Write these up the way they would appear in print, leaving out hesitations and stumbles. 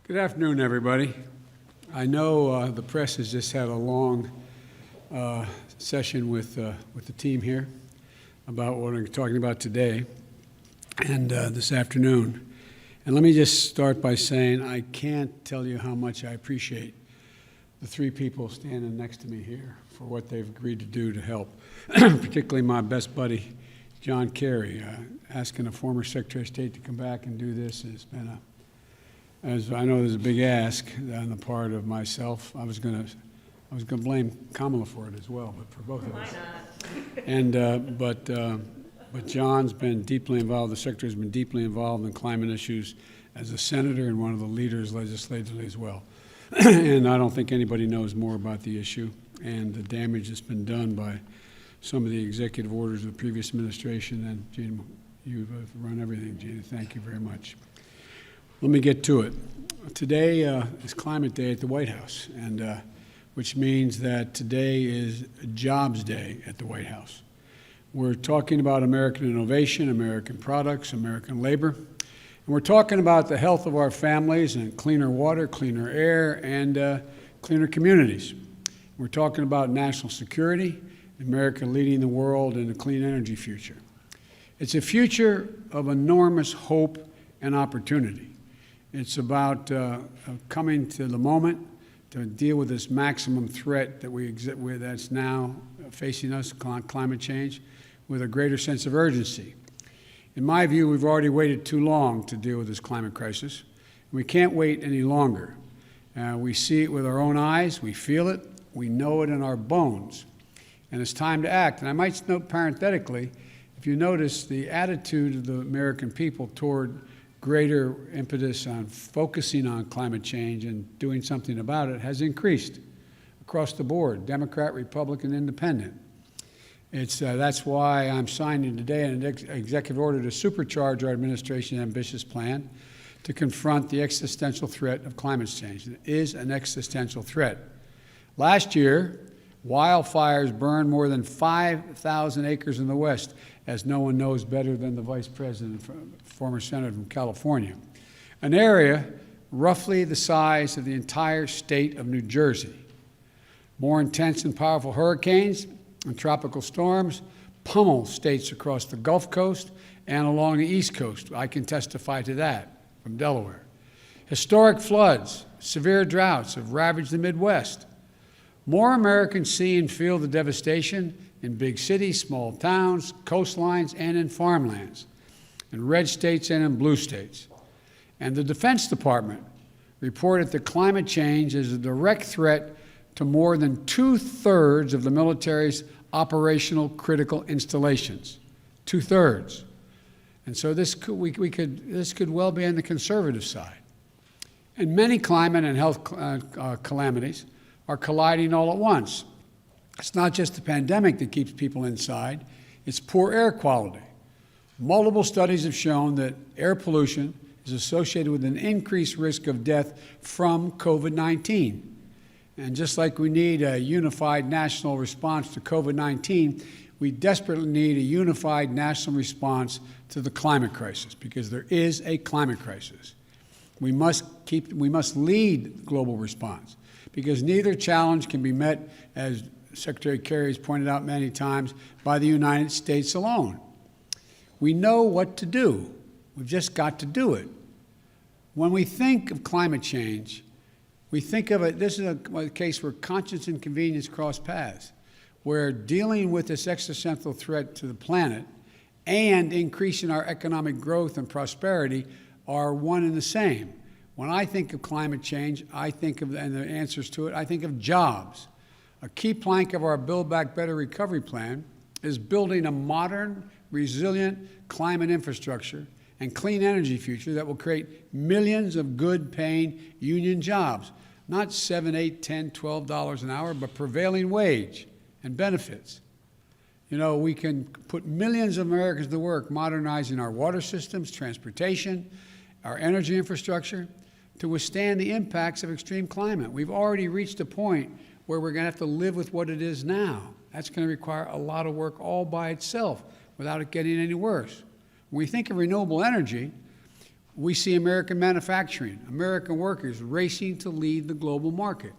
Good afternoon, everybody. I know the press has just had a long session with the team here about what we're talking about today and this afternoon. And let me just start by saying I can't tell you how much I appreciate the three people standing next to me here for what they've agreed to do to help, particularly my best buddy, John Kerry. Asking a former Secretary of State to come back and do this has been as I know there's a big ask on the part of myself. I was going to blame Kamala for it as well, but for both of us. And but John's been deeply involved. The Secretary's been deeply involved in climate issues as a senator and one of the leaders legislatively as well. And I don't think anybody knows more about the issue and the damage that's been done by some of the executive orders of the previous administration. And Gina, you've run everything, Gina. Thank you very much. Let me get to it. Today is Climate Day at the White House, and which means that today is Jobs Day at the White House. We're talking about American innovation, American products, American labor, and we're talking about the health of our families and cleaner water, cleaner air, and cleaner communities. We're talking about national security, America leading the world in a clean energy future. It's a future of enormous hope and opportunity. It's about coming to the moment to deal with this maximum threat that that's now facing us, climate change, with a greater sense of urgency. In my view, we've already waited too long to deal with this climate crisis. We can't wait any longer. We see it with our own eyes, we feel it, we know it in our bones, and it's time to act. And I might note parenthetically, if you notice, the attitude of the American people toward greater impetus on focusing on climate change and doing something about it has increased across the board, Democrat, Republican, Independent. That's why I'm signing today an executive order to supercharge our administration's ambitious plan to confront the existential threat of climate change. It is an existential threat. Last year, wildfires burned more than 5,000 acres in the West, as no one knows better than the Vice President, former Senator from California, an area roughly the size of the entire state of New Jersey. More intense and powerful hurricanes and tropical storms pummel states across the Gulf Coast and along the East Coast. I can testify to that from Delaware. Historic floods, severe droughts have ravaged the Midwest. More Americans see and feel the devastation in big cities, small towns, coastlines, and in farmlands, in red states and in blue states. And the Defense Department reported that climate change is a direct threat to more than 2/3 of the military's operational critical installations. 2/3. And so this could well be on the conservative side. And many climate and health calamities are colliding all at once. It's not just the pandemic that keeps people inside, it's poor air quality. Multiple studies have shown that air pollution is associated with an increased risk of death from COVID-19. And just like we need a unified national response to COVID-19, we desperately need a unified national response to the climate crisis, because there is a climate crisis. We must lead global response, because neither challenge can be met, as Secretary Kerry has pointed out many times, by the United States alone. We know what to do. We've just got to do it. When we think of climate change, we think of it, this is a case where conscience and convenience cross paths, where dealing with this existential threat to the planet and increasing our economic growth and prosperity are one and the same. When I think of climate change, I think of, and the answers to it, I think of jobs. A key plank of our Build Back Better recovery plan is building a modern, resilient climate infrastructure and clean energy future that will create millions of good-paying union jobs, not $7, $8, $10, $12 an hour, but prevailing wage and benefits. You know, we can put millions of Americans to work modernizing our water systems, transportation, our energy infrastructure to withstand the impacts of extreme climate. We've already reached a point where we're going to have to live with what it is now. That's going to require a lot of work all by itself without it getting any worse. When we think of renewable energy, We see American manufacturing, American workers racing to lead the global market.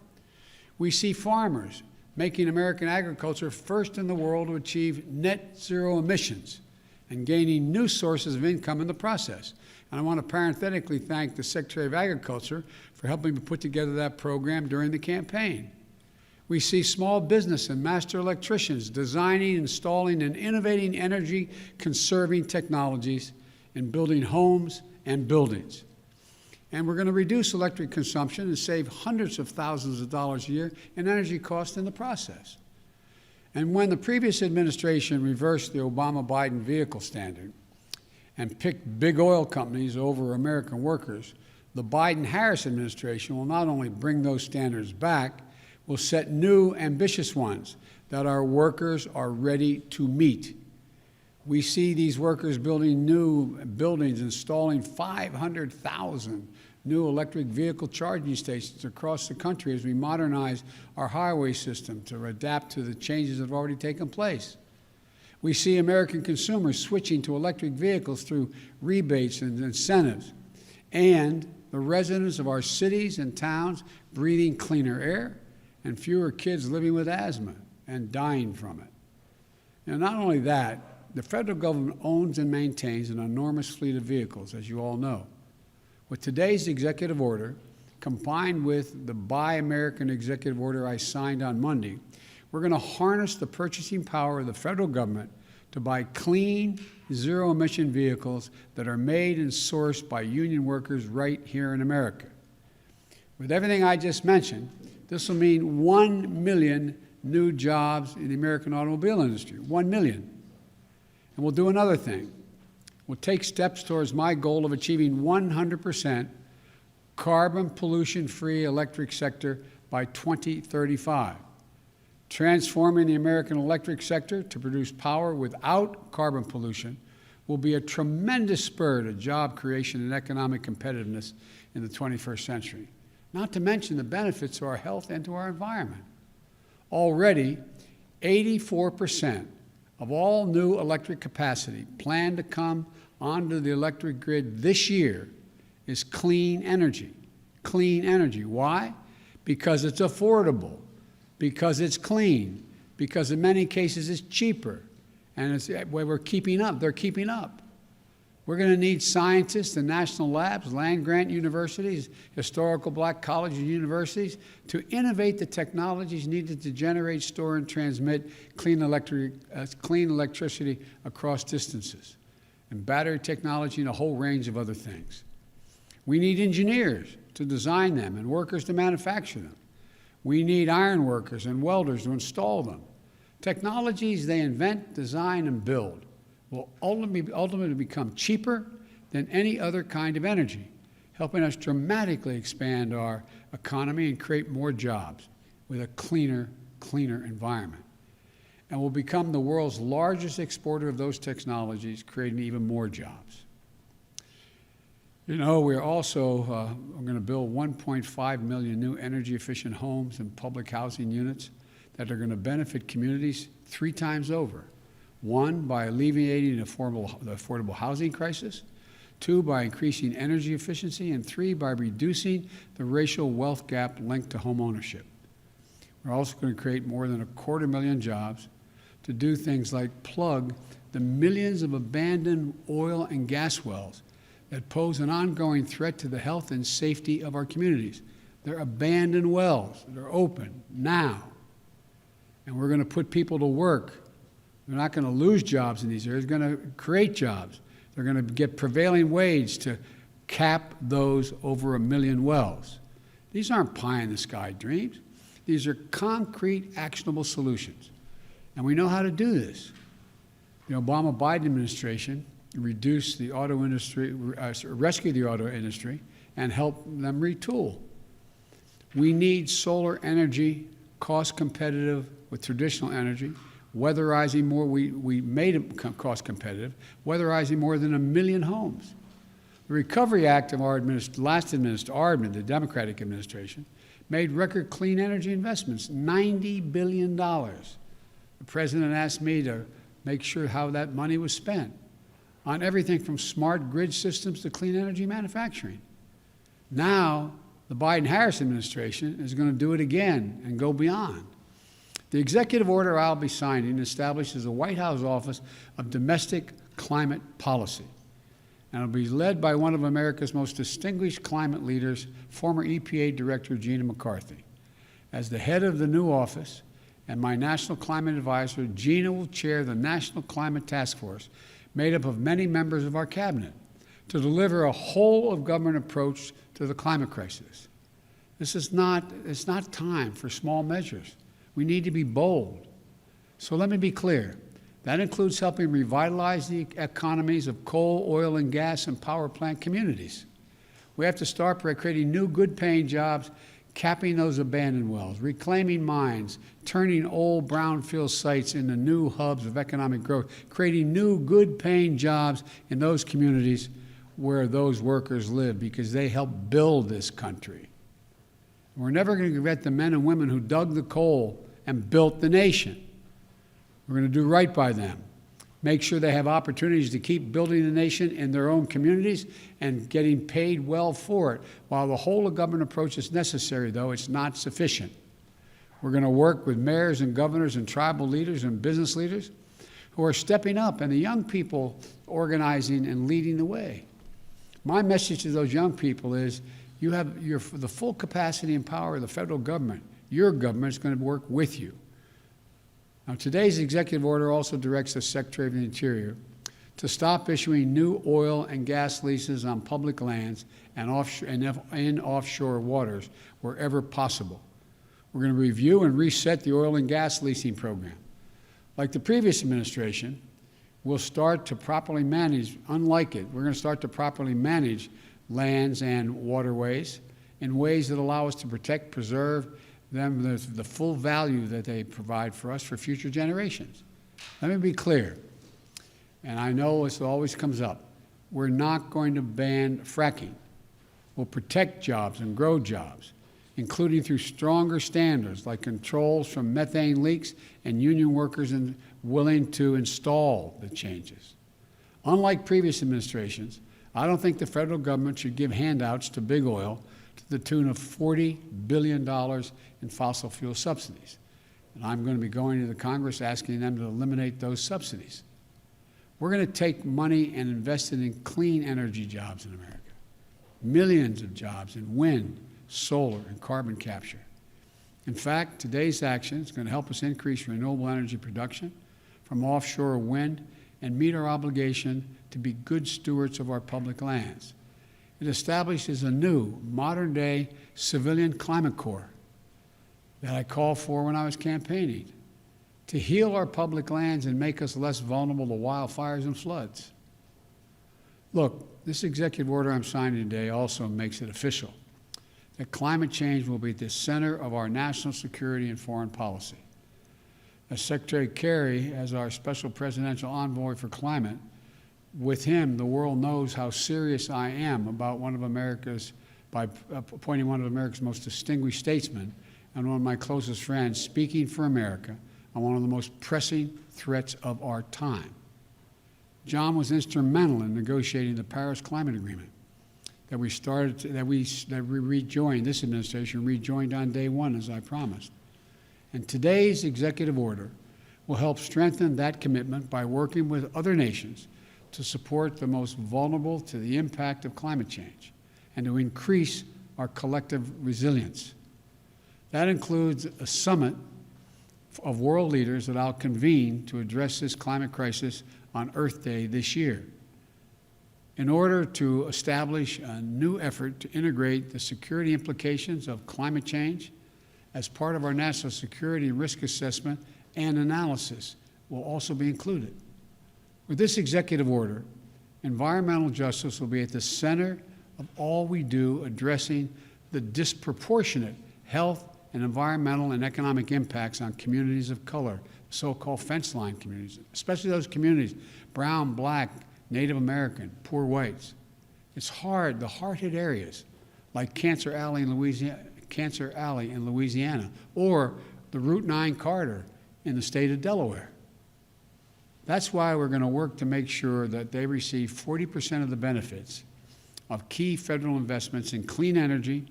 We see farmers making American agriculture first in the world to achieve net zero emissions and gaining new sources of income in the process. And I want to parenthetically thank the Secretary of Agriculture for helping me put together that program during the campaign. We see small business and master electricians designing, installing, and innovating energy-conserving technologies in building homes and buildings. And we're going to reduce electric consumption and save hundreds of thousands of dollars a year in energy costs in the process. And when the previous administration reversed the Obama-Biden vehicle standard and picked big oil companies over American workers, the Biden-Harris administration will not only bring those standards back, will set new, ambitious ones that our workers are ready to meet. We see these workers building new buildings, installing 500,000 new electric vehicle charging stations across the country as we modernize our highway system to adapt to the changes that have already taken place. We see American consumers switching to electric vehicles through rebates and incentives, and the residents of our cities and towns breathing cleaner air and fewer kids living with asthma and dying from it. Now, not only that, the federal government owns and maintains an enormous fleet of vehicles, as you all know. With today's executive order, combined with the Buy American executive order I signed on Monday, we're going to harness the purchasing power of the federal government to buy clean, zero-emission vehicles that are made and sourced by union workers right here in America. With everything I just mentioned, this will mean 1 million new jobs in the American automobile industry, 1 million. And we'll do another thing. We'll take steps towards my goal of achieving 100% carbon pollution-free electric sector by 2035, transforming the American electric sector to produce power without carbon pollution will be a tremendous spur to job creation and economic competitiveness in the 21st century, not to mention the benefits to our health and to our environment. Already, 84% of all new electric capacity planned to come onto the electric grid this year is clean energy. Clean energy. Why? Because it's affordable, because it's clean, because in many cases it's cheaper, and it's where we're keeping up. They're keeping up. We're going to need scientists and national labs, land-grant universities, historical black colleges and universities to innovate the technologies needed to generate, store, and transmit clean electricity across distances, and battery technology and a whole range of other things. We need engineers to design them and workers to manufacture them. We need iron workers and welders to install them. Technologies they invent, design, and build will ultimately become cheaper than any other kind of energy, helping us dramatically expand our economy and create more jobs with a cleaner environment. And we'll become the world's largest exporter of those technologies, creating even more jobs. You know, we're also going to build 1.5 million new energy-efficient homes and public housing units that are going to benefit communities 3 times over. 1, by alleviating the affordable housing crisis. 2, by increasing energy efficiency. And 3, by reducing the racial wealth gap linked to home ownership. We're also going to create more than 250,000 jobs to do things like plug the millions of abandoned oil and gas wells that pose an ongoing threat to the health and safety of our communities. They're abandoned wells that are open now. And we're going to put people to work. They're not going to lose jobs in these areas. They're going to create jobs. They're going to get prevailing wage to cap those over 1 million wells. These aren't pie-in-the-sky dreams. These are concrete, actionable solutions. And we know how to do this. The Obama-Biden administration reduced the auto industry, rescued the auto industry, and helped them retool. We need solar energy, cost competitive with traditional energy, weatherizing more, we made it cost competitive, weatherizing more than 1 million homes. The Recovery Act of our the Democratic administration, made record clean energy investments, $90 billion. The president asked me to make sure how that money was spent. on everything from smart grid systems to clean energy manufacturing. Now, the Biden-Harris administration is going to do it again and go beyond. The executive order I'll be signing establishes the White House Office of Domestic Climate Policy, and it'll be led by one of America's most distinguished climate leaders, former EPA Director Gina McCarthy. As the head of the new office and my National Climate Advisor, Gina will chair the National Climate Task Force, made up of many members of our cabinet, to deliver a whole-of-government approach to the climate crisis. It's not time for small measures. We need to be bold. So let me be clear. That includes helping revitalize the economies of coal, oil, and gas and power plant communities. We have to start by creating new good-paying jobs, capping those abandoned wells, reclaiming mines, turning old brownfield sites into new hubs of economic growth, creating new good-paying jobs in those communities where those workers live, because they help build this country. We're never going to forget the men and women who dug the coal and built the nation. We're going to do right by them, make sure they have opportunities to keep building the nation in their own communities and getting paid well for it. While the whole-of-government approach is necessary, though, it's not sufficient. We're going to work with mayors and governors and tribal leaders and business leaders who are stepping up, and the young people organizing and leading the way. My message to those young people is you have the full capacity and power of the federal government. Your government is going to work with you. Now, today's executive order also directs the Secretary of the Interior to stop issuing new oil and gas leases on public lands and in offshore waters wherever possible. We're going to review and reset the oil and gas leasing program. Like the previous administration, we'll start to properly manage, unlike it, we're going to start to properly manage lands and waterways in ways that allow us to protect, preserve them, the full value that they provide for us for future generations. Let me be clear, and I know this always comes up. We're not going to ban fracking. We'll protect jobs and grow jobs, including through stronger standards like controls from methane leaks and union workers willing to install the changes. Unlike previous administrations, I don't think the federal government should give handouts to big oil to the tune of $40 billion in fossil fuel subsidies. And I'm going to be going to the Congress asking them to eliminate those subsidies. We're going to take money and invest it in clean energy jobs in America. Millions of jobs in wind, solar, and carbon capture. In fact, today's action is going to help us increase renewable energy production from offshore wind and meet our obligation to be good stewards of our public lands. It establishes a new, modern-day civilian climate corps that I called for when I was campaigning to heal our public lands and make us less vulnerable to wildfires and floods. Look, this executive order I'm signing today also makes it official that climate change will be at the center of our national security and foreign policy. As Secretary Kerry, as our special presidential envoy for climate, with him, the world knows how serious I am about by appointing one of America's most distinguished statesmen and one of my closest friends speaking for America on one of the most pressing threats of our time. John was instrumental in negotiating the Paris Climate Agreement that we rejoined, this administration rejoined on day one, as I promised. And today's executive order will help strengthen that commitment by working with other nations to support the most vulnerable to the impact of climate change and to increase our collective resilience. That includes a summit of world leaders that I'll convene to address this climate crisis on Earth Day this year, in order to establish a new effort to integrate the security implications of climate change as part of our national security and risk assessment and analysis will also be included. With this executive order, environmental justice will be at the center of all we do addressing the disproportionate health and environmental and economic impacts on communities of color, so-called fence line communities, especially those communities, brown, black, Native American, poor whites. It's hard, the hard-hit areas like Cancer Alley in Louisiana, or the Route 9 corridor in the state of Delaware. That's why we're going to work to make sure that they receive 40% of the benefits of key federal investments in clean energy,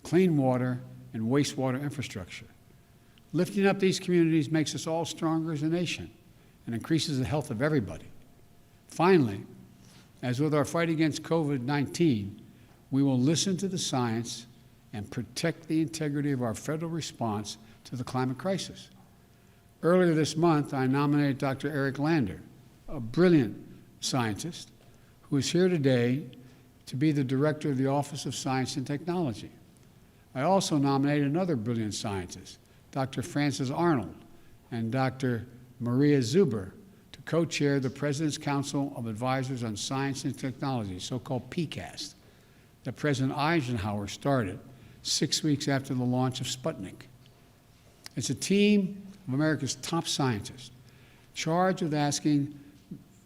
clean water, and wastewater infrastructure. Lifting up these communities makes us all stronger as a nation and increases the health of everybody. Finally, as with our fight against COVID-19, we will listen to the science and protect the integrity of our federal response to the climate crisis. Earlier this month, I nominated Dr. Eric Lander, a brilliant scientist who is here today to be the director of the Office of Science and Technology. I also nominated another brilliant scientist, Dr. Frances Arnold and Dr. Maria Zuber, to co-chair the President's Council of Advisors on Science and Technology, so-called PCAST, that President Eisenhower started 6 weeks after the launch of Sputnik. It's a team of America's top scientists charged with asking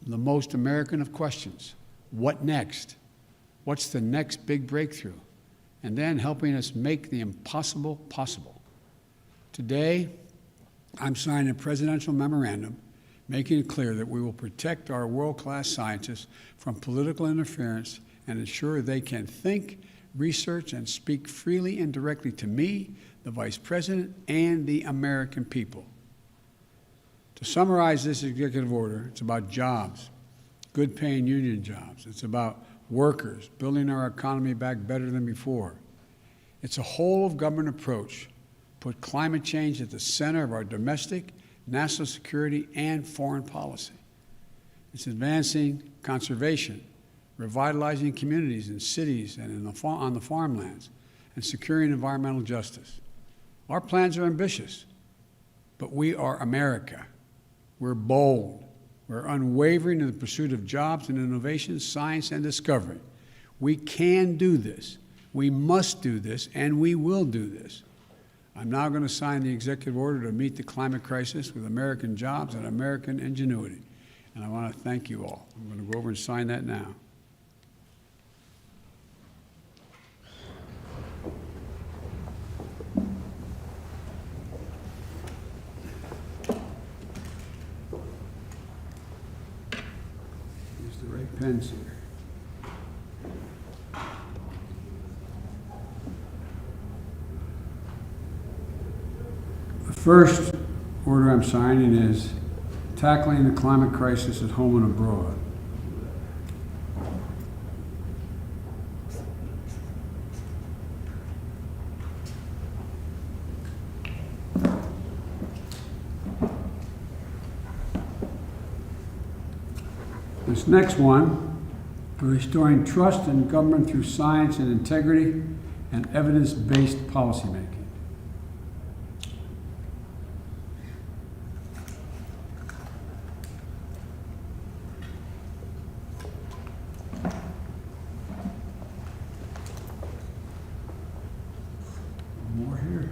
the most American of questions: what next? What's the next big breakthrough? And then helping us make the impossible possible. Today, I'm signing a presidential memorandum making it clear that we will protect our world-class scientists from political interference and ensure they can think, research, and speak freely and directly to me, the Vice President, and the American people. To summarize this executive order, it's about jobs, good-paying union jobs. It's about workers, building our economy back better than before. It's a whole-of-government approach. Put climate change at the center of our domestic, national security, and foreign policy. It's advancing conservation, revitalizing communities in cities and on the farmlands, and securing environmental justice. Our plans are ambitious, but we are America. We're bold. We're unwavering in the pursuit of jobs and innovation, science and discovery. We can do this. We must do this, and we will do this. I'm now going to sign the executive order to meet the climate crisis with American jobs and American ingenuity. And I want to thank you all. I'm going to go over and sign that now. Use the right pens here. The first order I'm signing is tackling the climate crisis at home and abroad. This next one, restoring trust in government through science and integrity and evidence-based policymaking. More here.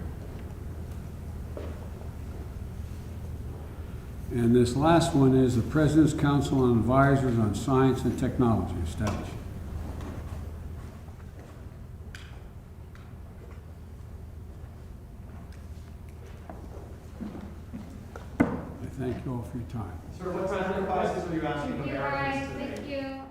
And this last one is the President's Council on Advisors on Science and Technology established. I thank you all for your time. Sir, what kind of advice are you asking Americans today? Thank you.